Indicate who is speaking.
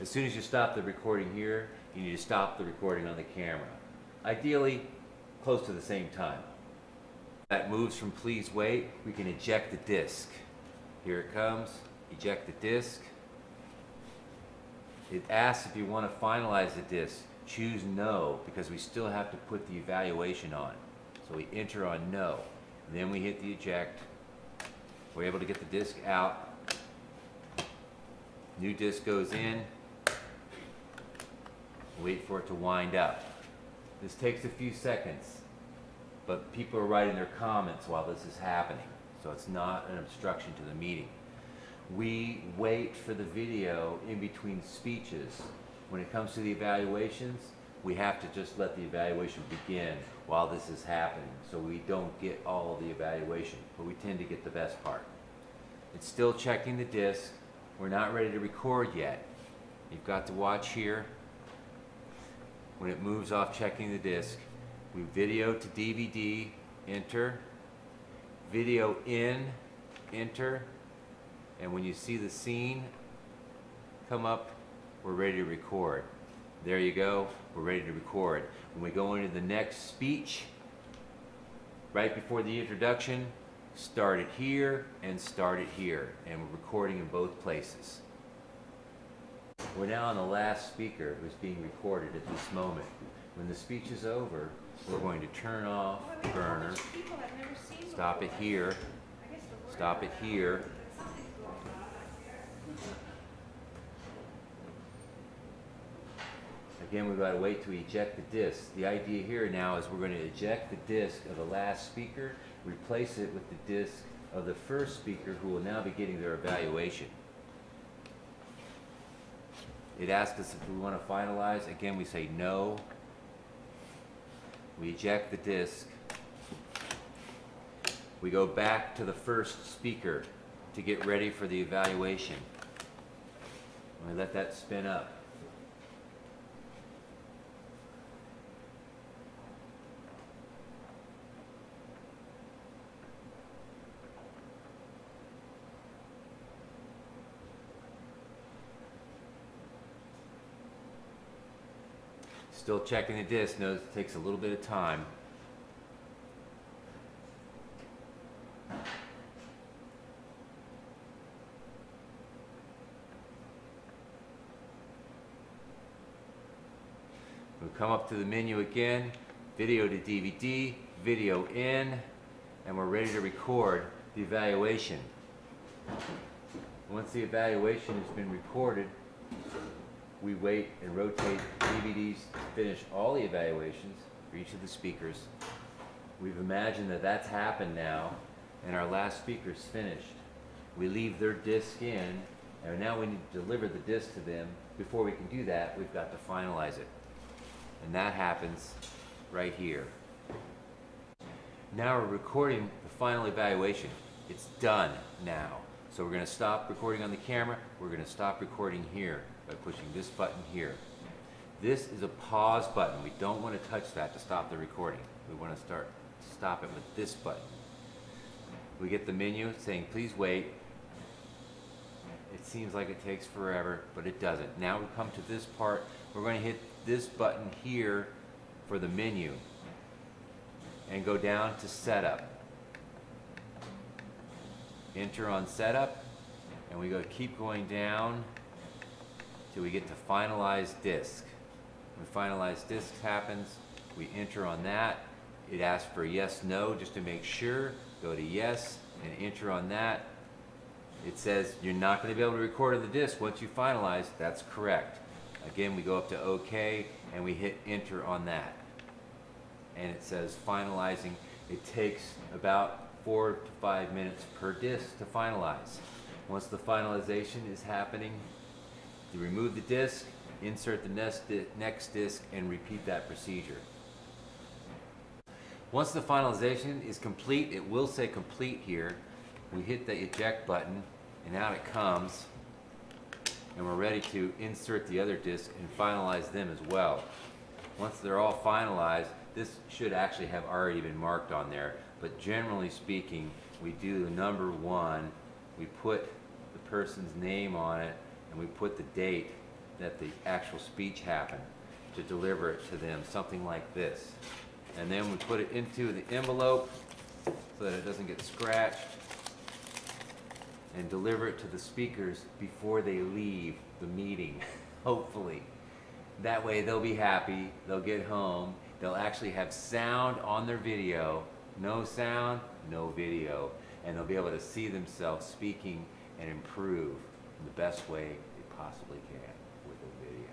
Speaker 1: As soon as you stop the recording here, you need to stop the recording on the camera. Ideally, close to the same time. That moves from please wait, we can eject the disc. Here it comes, eject the disc. It asks if you want to finalize the disc. Choose no, because we still have to put the evaluation on. So we enter on no, and then we hit the eject. We're able to get the disc out. New disc goes in. Wait for it to wind up. This takes a few seconds, but people are writing their comments while this is happening, so it's not an obstruction to the meeting. We wait for the video in between speeches. When it comes to the evaluations, we have to just let the evaluation begin while this is happening, so we don't get all of the evaluation, but we tend to get the best part. It's still checking the disc. We're not ready to record yet. You've got to watch here. When it moves off checking the disc, we video to DVD, enter, video in, enter, and when you see the scene come up, we're ready to record. There you go, we're ready to record. When we go into the next speech, right before the introduction, start it here and start it here, and we're recording in both places. We're now on the last speaker who's being recorded at this moment. When the speech is over, we're going to turn off the burner, stop it here, stop it here. Again, we've got to wait to eject the disc. The idea here now is we're going to eject the disc of the last speaker, replace it with the disc of the first speaker who will now be getting their evaluation. It asks us if we want to finalize. Again, we say no. We eject the disc. We go back to the first speaker to get ready for the evaluation. We let that spin up. Still checking the disc. Notice it takes a little bit of time. We'll come up to the menu again, video to DVD, video in, and we're ready to record the evaluation. Once the evaluation has been recorded, we wait and rotate DVDs to finish all the evaluations for each of the speakers. We've imagined that that's happened now, and our last speaker's finished. We leave their disc in, and now we need to deliver the disc to them. Before we can do that, we've got to finalize it. And that happens right here. Now we're recording the final evaluation. It's done now. So we're going to stop recording on the camera. We're going to stop recording here by pushing this button here. This is a pause button. We don't want to touch that to stop the recording. We want to stop it with this button. We get the menu saying please wait. It seems like it takes forever, but it doesn't. Now we come to this part. We're going to hit this button here for the menu and go down to setup. Enter on setup, and we go keep going down till we get to finalize disc. When finalize disc happens, we enter on that. It asks for yes, no, just to make sure. Go to yes and enter on that. It says you're not going to be able to record on the disc once you finalize. That's correct. Again, we go up to OK and we hit enter on that. And it says finalizing. It takes about 4 to 5 minutes per disc to finalize. Once the finalization is happening, you remove the disc, insert the next disc, and repeat that procedure. Once the finalization is complete, it will say complete here. We hit the eject button, and out it comes, and we're ready to insert the other disc and finalize them as well. Once they're all finalized, this should actually have already been marked on there, but generally speaking, we do the number 1, we put the person's name on it, and we put the date, that the actual speech happened, to deliver it to them, something like this. And then we put it into the envelope so that it doesn't get scratched, and deliver it to the speakers before they leave the meeting, hopefully. That way they'll be happy, they'll get home, they'll actually have sound on their video. No sound, no video. And they'll be able to see themselves speaking and improve in the best way they possibly can with a video.